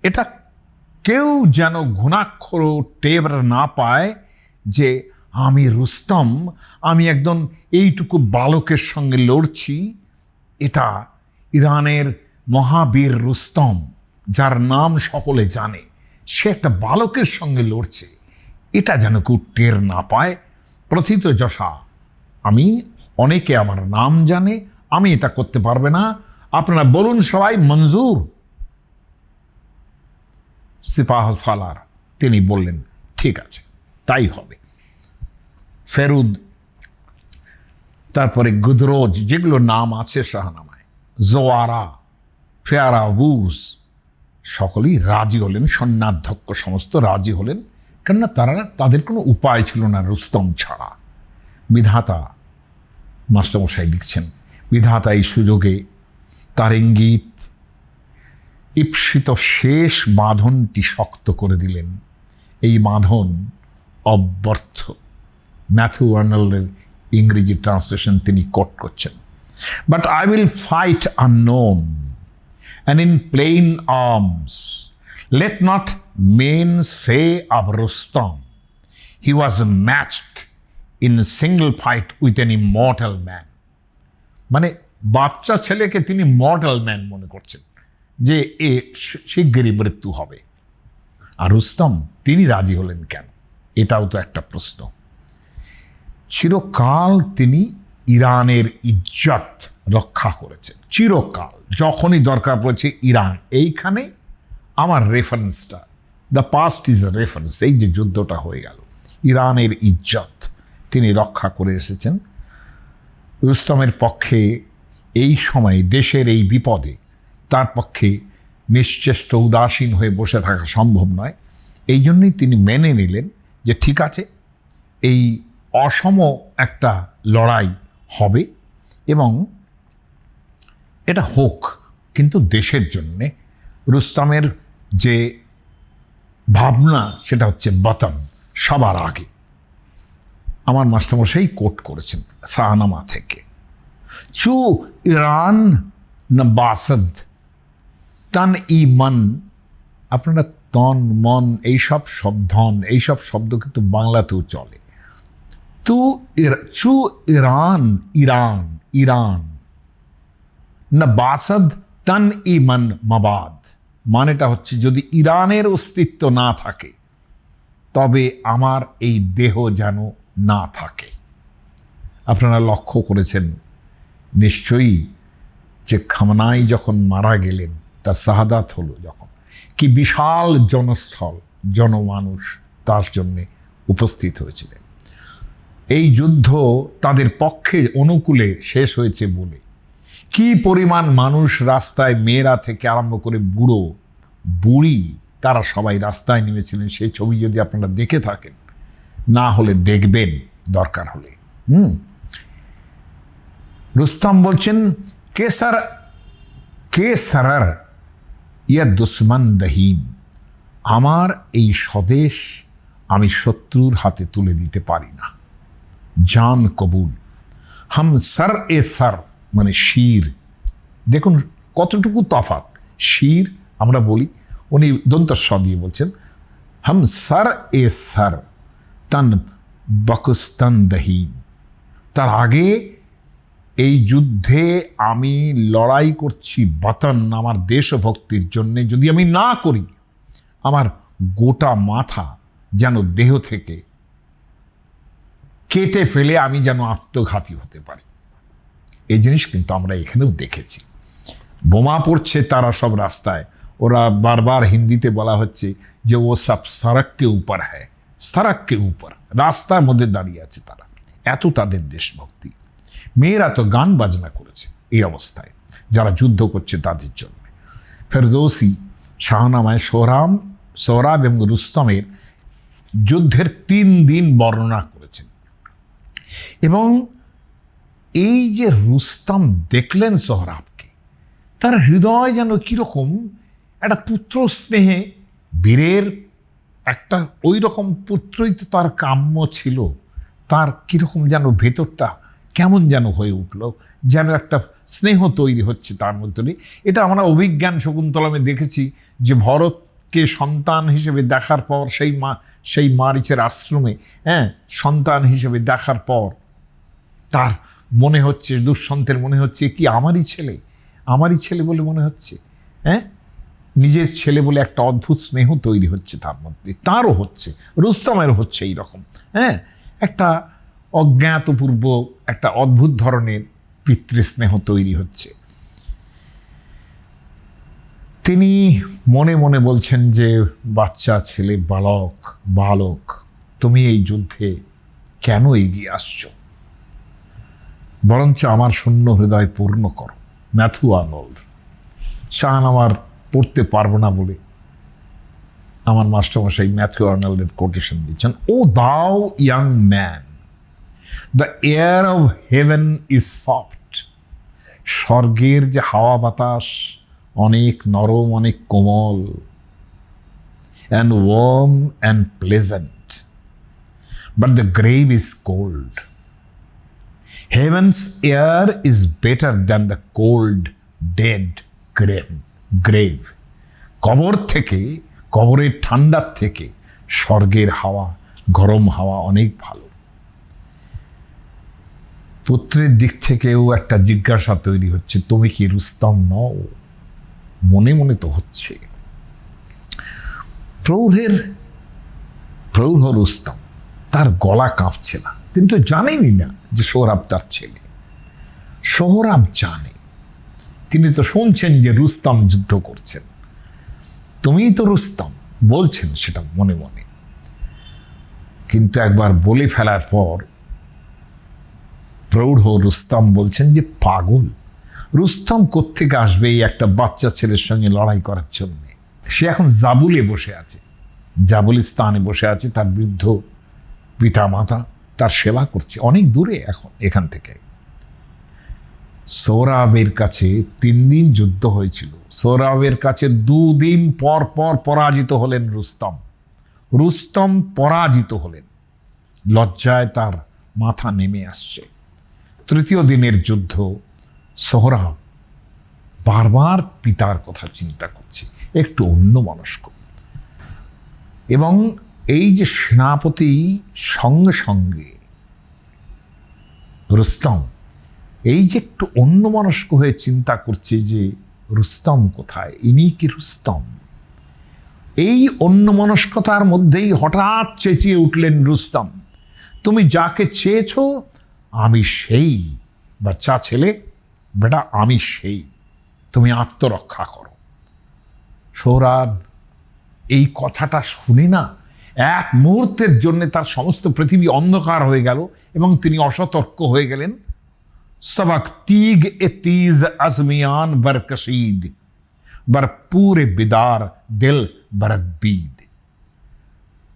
এটা কেউ যেন ঘুণাক্ষর টের না পায় যে আমি রুস্তম, আমি একদম এইটুকু বালকের সঙ্গে লড়ছি। এটা ইরানের মহাবীর রুস্তম, যার নাম সকলে জানে, সে একটা বালকের সঙ্গে লড়ছে, এটা যেন কেউ টের না পায়। প্রথিত যশা, আমি, অনেকে আমার নাম জানে, আমি এটা করতে পারবে না। আপনারা বলুন সবাই মঞ্জুর। সিপাহ সালার তিনি বললেন, ঠিক আছে, তাই হবে। ফেরুদ, তারপরে গুদরোজ, যেগুলো নাম আছে শাহনামায়, জোয়ারা, ফেয়ারাবুজ, সকলেই রাজি হলেন, সৈন্যাধ্যক্ষ সমস্ত রাজি হলেন, কেননা তাদের কোনো উপায় ছিল না রুস্তম ছাড়া। বিধাতা, মাস্টারমশাই লিখছেন, বিধাতা এই সুযোগে তার ইঙ্গিত ঈপ্সিত শেষ বাঁধনটি শক্ত করে দিলেন। এই বাঁধন অব্যর্থ। ম্যাথু আর্নল্ডের ইংরেজি ট্রান্সলেশন তিনি কোট করছেন, but I will fight unknown and in plain arms. Let not men say of Rustam, he was matched in single fight with an immortal man. মানে বাচ্চা ছেলেকে তিনি মর্টাল ম্যান মনে করছেন, যে এ শিগগিরই মৃত্যু হবে। আর রুস্তম তিনি রাজি হলেন কেন? এটাও তো একটা প্রশ্ন। চিরকাল তিনি ইরানের ইজ্জত রক্ষা করেছেন, চিরকাল। যখনই দরকার পড়েছে ইরান, এইখানে আমার রেফারেন্সটা, the past is a reference. এই যে যুদ্ধটা হয়ে গেল, ইরানের ইজ্জত তিনি রক্ষা করে এসেছেন। রুস্তমের পক্ষে এই সময়ে, দেশের এই বিপদে, তার পক্ষে নিশ্চেষ্ট উদাসীন হয়ে বসে থাকা সম্ভব নয়। এই জন্যই তিনি মেনে নিলেন যে ঠিক আছে, এই অসম একটা লড়াই হবে এবং এটা হোক, কিন্তু দেশের জন্যে। রুস্তমের যে ভাবনা, সেটা হচ্ছে বতন, সবার আগে। আমার মাস্টারমশাই কোট করেছেন শাহনামা থেকে, চু ইরান নবাসদ তন ই মন। আপনারা তন মন এইসব ধন এইসব শব্দ কিন্তু বাংলাতেও চলে। চু ইরান ইরান ইরান না বাসাদ তন ইমন মাবাদ, মানেটা হচ্ছে যদি ইরানের অস্তিত্ব না থাকে তবে আমার এই দেহ যেন না থাকে। আপনারা লক্ষ্য করেছেন নিশ্চয়ই যে খামনাই যখন মারা গেলেন, তার শাহাদাত হলো যখন, কি বিশাল জনস্থল জনমানুষ তার জন্যে উপস্থিত হয়েছিলেন। এই যুদ্ধ তাদের পক্ষে অনুকূলে শেষ হয়েছে বলে কি পরিমাণ মানুষ রাস্তায়, মেয়েরা থেকে আরম্ভ করে বুড়ো বুড়ি তারা সবাই রাস্তায় নেমেছিলেন। সেই ছবি যদি আপনারা দেখে থাকেন, না হলে দেখবেন দরকার হলে। রুস্তম বলছেন কেসার ইয়া দুশ্মন দহিম, আমার এই স্বদেশ আমি শত্রুর হাতে তুলে দিতে পারি না। জান কবুল হাম সর এ সর মানে শির, দেখুন কতটুকু তফাৎ। শির আমরা বলি, উনি দন্তস্ব দিয়ে বলছেন হাম সর এ সর তন বকুস্তন দহিম, তার আগে এই যুদ্ধে আমি লড়াই করছি বতন আমার দেশভক্তির জন্যে, যদি আমি না করি আমার গোটা মাথা যেন দেহ থেকে কেটে ফেলে আমি যেন আত্মঘাতী হতে পারি। এই জিনিস কিন্তু আমরা এখানেও দেখেছি। বোমা পড়ছে তারা সব রাস্তায়, ওরা বারবার হিন্দিতে বলা হচ্ছে যে ও সব সড়ককে উপর হ্যায়, সড়ককে উপর, রাস্তার মধ্যে দাঁড়িয়ে আছে তারা, এত তাদের দেশভক্তি। মেয়েরা তো গান বাজনা করেছে এই অবস্থায়, যারা যুদ্ধ করছে তাদের জন্য। ফেরদৌসি শাহনামায় সোহরাব এবং রুস্তমের যুদ্ধের 3 দিন বর্ণনা করেছেন। এবং এই যে রুস্তম দেখলেন সোহরাবকে, তার হৃদয় যেন কীরকম একটা পুত্র স্নেহে, বীরের একটা ওই রকম পুত্রই তো তার কাম্য ছিল, তার কীরকম যেন ভেতরটা কেমন যেন হয়ে উঠল, যেন একটা স্নেহ তৈরি হচ্ছে তার মধ্যে। এটা আমরা অভিজ্ঞান শকুন্তলমে দেখেছি যে ভরতকে সন্তান হিসেবে দেখার পর সেই মারিচের আশ্রমে সন্তান হিসেবে দেখার পর তার মনে হচ্ছে, দুষ্যন্তের মনে হচ্ছে কি আমারই ছেলে বলে মনে হচ্ছে, নিজের ছেলে বলে একটা অদ্ভুত স্নেহ তৈরি হচ্ছে তার মধ্যে। তারও হচ্ছে, রুস্তমেরও হচ্ছে এইরকম একটা অজ্ঞাতপূর্ব একটা অদ্ভুত ধরনের পিতৃস্নেহ তৈরি হচ্ছে। তিনি মনে মনে বলছেন যে বাচ্চা ছেলে, বালক তুমি এই যুদ্ধে কেন এগিয়ে আসছো? বরঞ্চ আমার শূন্য হৃদয় পূর্ণ করো। Matthew Arnold. শাহনামার পড়তে পারবো না বলে আমার মাস্টারমশাই ম্যাথু আর্নল্ডের কোটেশন দিচ্ছেন, o thou young man, the air of heaven is soft. স্বর্গের যে হাওয়া বাতাস অনেক নরম, অনেক কোমল, and warm and pleasant, but the grave is cold. Heaven's air is better than the cold, dead grave. কবরের ঠান্ডার থেকে স্বর্গের হাওয়া, গরম হাওয়া অনেক ভালো। পুত্রের দিক থেকেও একটা জিজ্ঞাসা তৈরি হচ্ছে, তুমি কি রুস্তম নও? মনে মনে তো হচ্ছে। প্রৌঢ় রুস্তম, তার গলা কাঁপছে না। তিনি তো জানেনই না যে সোহরাব তার ছেলে। সোহরাব জানে, তিনি তো শুনছেন যে রুস্তম যুদ্ধ করছেন, তুমিই তো রুস্তম বলছেন সেটা মনে মনে। কিন্তু একবার বলে ফেলার পর প্রৌঢ় রুস্তম বলছেন যে পাগল, রুস্তম কোত্থেকে আসবে এই একটা বাচ্চা ছেলের সঙ্গে লড়াই করার জন্য? সে এখন জাবুলে বসে আছে, জাবুলিস্তানে বসে আছে, তার বৃদ্ধ পিতা মাতা তার সেবা করছে অনেক দূরে এখন এখান থেকে। সোহরাবের কাছে 3 দিন যুদ্ধ হয়েছিল, সোহরাবের কাছে 2 দিন পর পর পরাজিত হলেন রুস্তম পরাজিত হলেন। লজ্জায় তার মাথা নেমে আসছে। 3য় দিনের যুদ্ধ, সোহরাব বারবার পিতার কথা চিন্তা করছে, একটু অন্যমনস্ক। এবং এই যে সেনাপতি সঙ্গে সঙ্গে রুস্তম এই যে একটু অন্যমনস্ক হয়ে চিন্তা করছে যে রুস্তম কোথায়, ইনি কি রুস্তম? এই অন্যমনস্কতার মধ্যেই হঠাৎ চেঁচিয়ে উঠলেন রুস্তম, তুমি যাকে চেয়েছ আমি সেই, বাচ্চা ছেলে, বেটা আমি সেই, তুমি আত্মরক্ষা করো। সোহরাব এই কথাটা শুনে না এক মুহূর্তের জন্য তার সমস্ত পৃথিবী অন্ধকার হয়ে গেল এবং তিনি অসতর্ক হয়ে গেলেন। সবক तीग ए तीज अजमियान बरकशीद बर पूरे बिदार दिल बरदबीद।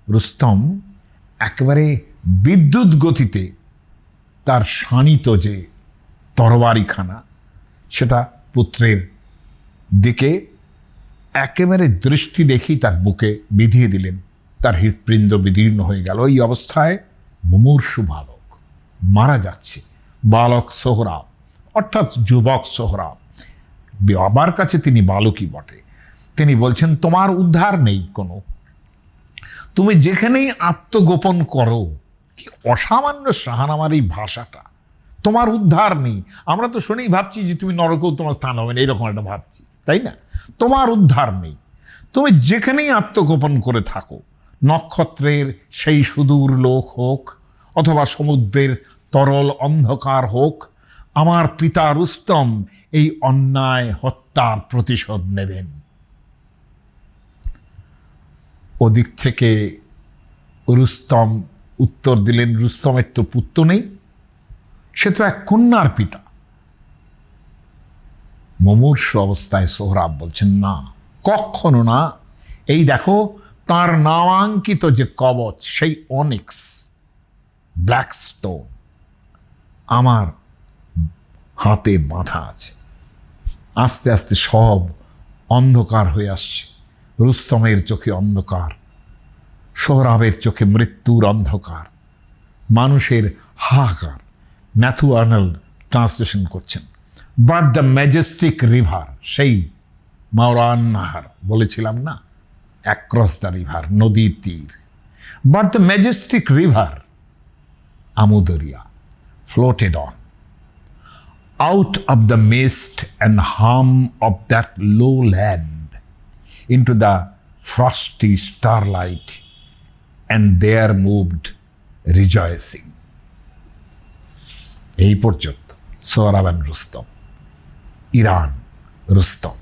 রুস্তম একেবারে বিদ্যুৎ গতিতে তার শানিত যে তরবারিখানা সেটা পুত্রের দিকে একেবারে দৃষ্টি দেখি তার বুকে বিধিয়ে দিলেন। তার হৃৎপিণ্ড বিদীর্ণ হয়ে গেল। এই অবস্থায় মুমূর্ষু বালক মারা যাচ্ছে। বালক সোহরাব অর্থাৎ যুবক সোহরাব, বাবার কাছে তিনি বালকই বটে। তিনি বলছেন তোমার উদ্ধার নেই কোনো, তুমি যেখানেই আত্মগোপন করো। কি অসামান্য শাহানামার এই ভাষাটা, তোমার উদ্ধার নেই। আমরা তো শুনেই ভাবছি যে তুমি নরকেও তোমার স্থান হবে না, এরকম একটা ভাবছি, তাই না? তোমার উদ্ধার নেই, তুমি যেখানেই আত্মগোপন করে থাকো, নক্ষত্রের সেই সুদূর লোক হোক অথবা সমুদ্রের তরল অন্ধকার হোক, আমার পিতা রুস্তম এই অন্যায় হত্যার প্রতিশোধ নেবেন। ওদিক থেকে রুস্তম উত্তর দিলেন, রুস্তমের তো পুত্র নেই, সে তো এক কন্যার পিতা। মুমূর্ষ অবস্থায় সোহরাব বলছেন, না, কখনো না। এই দেখো তার নামাঙ্কিত যে কবচ, সেই অনিক্স ব্ল্যাক স্টোন আমার হাতে বাঁধা আছে। আস্তে আস্তে সব অন্ধকার হয়ে আসছে। রুস্তমের চোখে অন্ধকার, সোহরাবের চোখে মৃত্যুর অন্ধকার, মানুষের হাহাকার। ম্যাথু আর্নল্ড ট্রান্সলেশন করছেন, বাট দ্য ম্যাজেস্টিক রিভার, সেই মাওরান নাহার বলেছিলাম না, অ্যাক্রস দ্য রিভার, নদীর তীর, but the majestic river Amu Darya floated on. Out of the mist and hum of that low land into the frosty starlight, and there moved rejoicing. এই পর্যন্ত Sohrab Rustam, Iran Rustam.